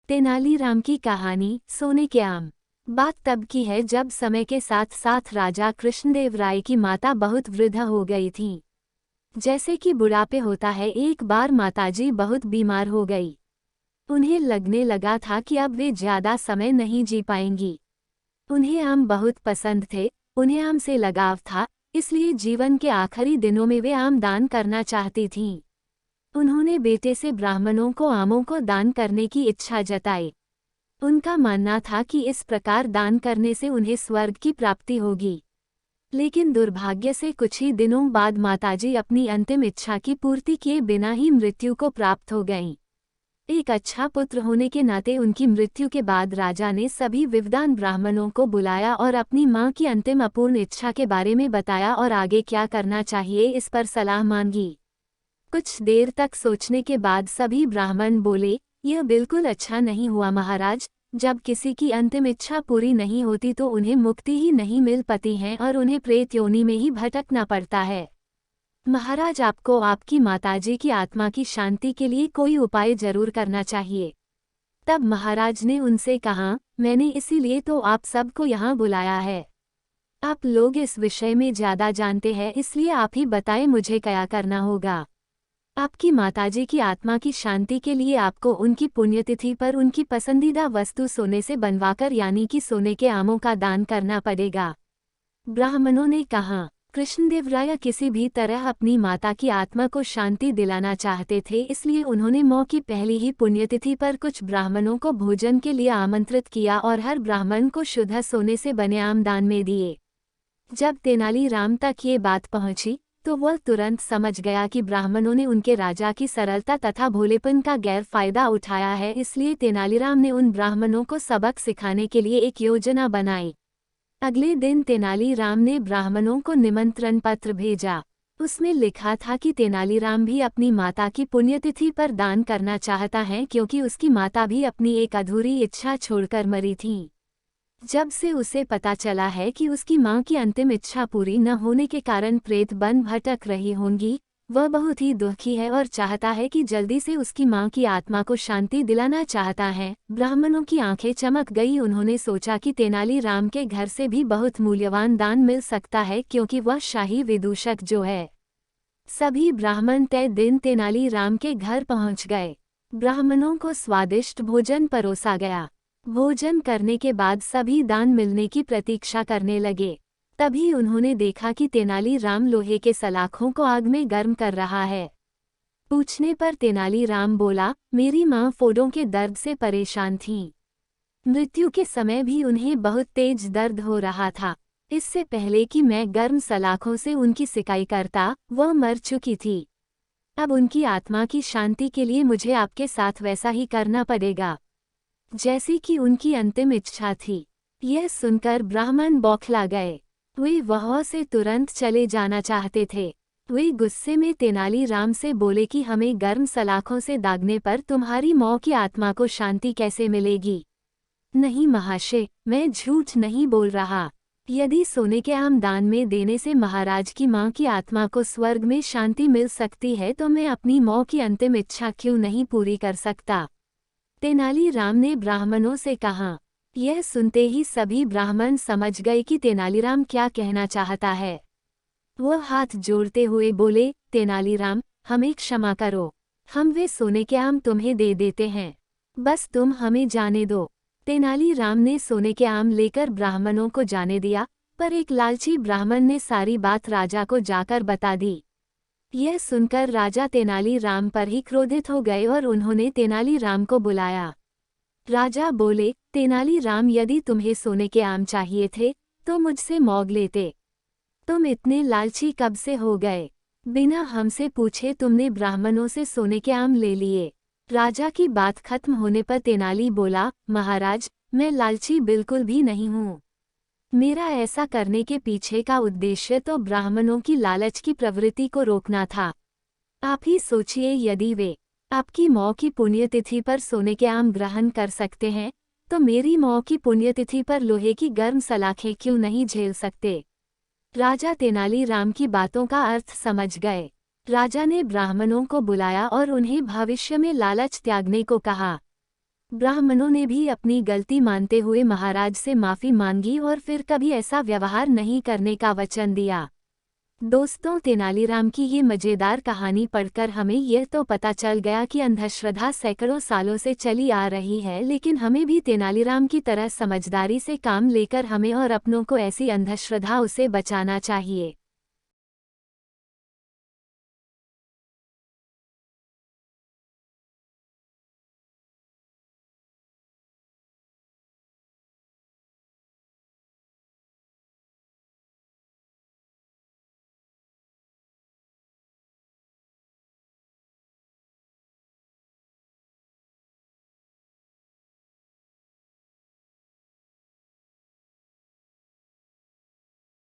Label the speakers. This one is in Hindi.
Speaker 1: तेनालीराम की कहानी सोने के आम। बात तब की है जब समय के साथ साथ राजा कृष्णदेव राय की माता बहुत वृद्ध हो गई थी। जैसे कि बुढ़ापे होता है, एक बार माताजी बहुत बीमार हो गई। उन्हें लगने लगा था कि अब वे ज्यादा समय नहीं जी पाएंगी। उन्हें आम बहुत पसंद थे, उन्हें आम से लगाव था, इसलिए जीवन के आखिरी दिनों में वे आम दान करना चाहती थीं। उन्होंने बेटे से ब्राह्मणों को आमों को दान करने की इच्छा जताई। उनका मानना था कि इस प्रकार दान करने से उन्हें स्वर्ग की प्राप्ति होगी। लेकिन दुर्भाग्य से कुछ ही दिनों बाद माताजी अपनी अंतिम इच्छा की पूर्ति किए बिना ही मृत्यु को प्राप्त हो गईं। एक अच्छा पुत्र होने के नाते उनकी मृत्यु के बाद राजा ने सभी विद्वान ब्राह्मणों को बुलाया और अपनी मां की अंतिम अपूर्ण इच्छा के बारे में बताया और आगे क्या करना चाहिए इस पर सलाह मांगी। कुछ देर तक सोचने के बाद सभी ब्राह्मण बोले, यह बिल्कुल अच्छा नहीं हुआ महाराज। जब किसी की अंतिम इच्छा पूरी नहीं होती तो उन्हें मुक्ति ही नहीं मिल पाती है और उन्हें प्रेत योनि में ही भटकना पड़ता है। महाराज, आपको आपकी माताजी की आत्मा की शांति के लिए कोई उपाय जरूर करना चाहिए। तब महाराज ने उनसे कहा, मैंने इसीलिए तो आप सबको यहाँ बुलाया है। आप लोग इस विषय में ज्यादा जानते हैं, इसलिए आप ही बताएं मुझे क्या करना होगा। आपकी माताजी की आत्मा की शांति के लिए आपको उनकी पुण्यतिथि पर उनकी पसंदीदा वस्तु सोने से बनवाकर यानी कि सोने के आमों का दान करना पड़ेगा। ब्राह्मणों ने कहा। कृष्णदेव राय किसी भी तरह अपनी माता की आत्मा को शांति दिलाना चाहते थे, इसलिए उन्होंने मौ की पहली ही पुण्यतिथि पर कुछ ब्राह्मणों को भोजन के लिए आमंत्रित किया और हर ब्राह्मण को शुद्ध सोने से बने आम दान में दिए। जब तेनालीराम तक ये बात पहुंची तो वह तुरंत समझ गया कि ब्राह्मणों ने उनके राजा की सरलता तथा भोलेपन का गैर फायदा उठाया है, इसलिए तेनालीराम ने उन ब्राह्मणों को सबक सिखाने के लिए एक योजना बनाई। अगले दिन तेनालीराम ने ब्राह्मणों को निमंत्रण पत्र भेजा। उसमें लिखा था कि तेनालीराम भी अपनी माता की पुण्यतिथि पर दान करना चाहता है, क्योंकि उसकी माता भी अपनी एक अधूरी इच्छा छोड़कर मरी थी। जब से उसे पता चला है कि उसकी मां की अंतिम इच्छा पूरी न होने के कारण प्रेत बन भटक रही होंगी, वह बहुत ही दुखी है और चाहता है कि जल्दी से उसकी मां की आत्मा को शांति दिलाना चाहता है। ब्राह्मणों की आंखें चमक गई। उन्होंने सोचा कि तेनालीराम के घर से भी बहुत मूल्यवान दान मिल सकता है, क्योंकि वह शाही विदूषक जो है। सभी ब्राह्मण तय दिन तेनालीराम के घर पहुंच गए। ब्राह्मणों को स्वादिष्ट भोजन परोसा गया। भोजन करने के बाद सभी दान मिलने की प्रतीक्षा करने लगे। तभी उन्होंने देखा कि तेनालीराम लोहे के सलाखों को आग में गर्म कर रहा है। पूछने पर तेनालीराम बोला, मेरी मां फोड़ों के दर्द से परेशान थीं। मृत्यु के समय भी उन्हें बहुत तेज दर्द हो रहा था। इससे पहले कि मैं गर्म सलाखों से उनकी सिकाई करता, वह मर चुकी थी। अब उनकी आत्मा की शांति के लिए मुझे आपके साथ वैसा ही करना पड़ेगा जैसी कि उनकी अंतिम इच्छा थी। यह सुनकर ब्राह्मण बौखला गए। वे वहां से तुरंत चले जाना चाहते थे। वे गुस्से में तेनालीराम से बोले कि हमें गर्म सलाखों से दागने पर तुम्हारी मौ की आत्मा को शांति कैसे मिलेगी। नहीं महाशय, मैं झूठ नहीं बोल रहा। यदि सोने के आम दान में देने से महाराज की मां की आत्मा को स्वर्ग में शांति मिल सकती है, तो मैं अपनी मौ की अंतिम इच्छा क्यों नहीं पूरी कर सकता। तेनालीराम ने ब्राह्मणों से कहा। यह सुनते ही सभी ब्राह्मण समझ गए कि तेनालीराम क्या कहना चाहता है। वह हाथ जोड़ते हुए बोले, तेनालीराम, हमें क्षमा करो। हम वे सोने के आम तुम्हें दे देते हैं, बस तुम हमें जाने दो। तेनालीराम ने सोने के आम लेकर ब्राह्मणों को जाने दिया, पर एक लालची ब्राह्मण ने सारी बात राजा को जाकर बता दी। यह सुनकर राजा तेनालीराम पर ही क्रोधित हो गए और उन्होंने तेनालीराम को बुलाया। राजा बोले, तेनालीराम, यदि तुम्हें सोने के आम चाहिए थे तो मुझसे मांग लेते। तुम इतने लालची कब से हो गए? बिना हमसे पूछे तुमने ब्राह्मणों से सोने के आम ले लिए। राजा की बात खत्म होने पर तेनाली बोला, महाराज, मैं लालची बिल्कुल भी नहीं हूँ। मेरा ऐसा करने के पीछे का उद्देश्य तो ब्राह्मणों की लालच की प्रवृत्ति को रोकना था। आप ही सोचिए, यदि वे आपकी मौ की पुण्यतिथि पर सोने के आम ग्रहण कर सकते हैं, तो मेरी मौ की पुण्यतिथि पर लोहे की गर्म सलाखें क्यों नहीं झेल सकते। राजा तेनालीराम की बातों का अर्थ समझ गए। राजा ने ब्राह्मणों को बुलाया और उन्हें भविष्य में लालच त्यागने को कहा। ब्राह्मणों ने भी अपनी गलती मानते हुए महाराज से माफ़ी मांगी और फिर कभी ऐसा व्यवहार नहीं करने का वचन दिया। दोस्तों, तेनालीराम की ये मज़ेदार कहानी पढ़कर हमें यह तो पता चल गया कि अंधश्रद्धा सैकड़ों सालों से चली आ रही है, लेकिन हमें भी तेनालीराम की तरह समझदारी से काम लेकर हमें और अपनों को ऐसी अंधश्रद्धा से बचाना चाहिए।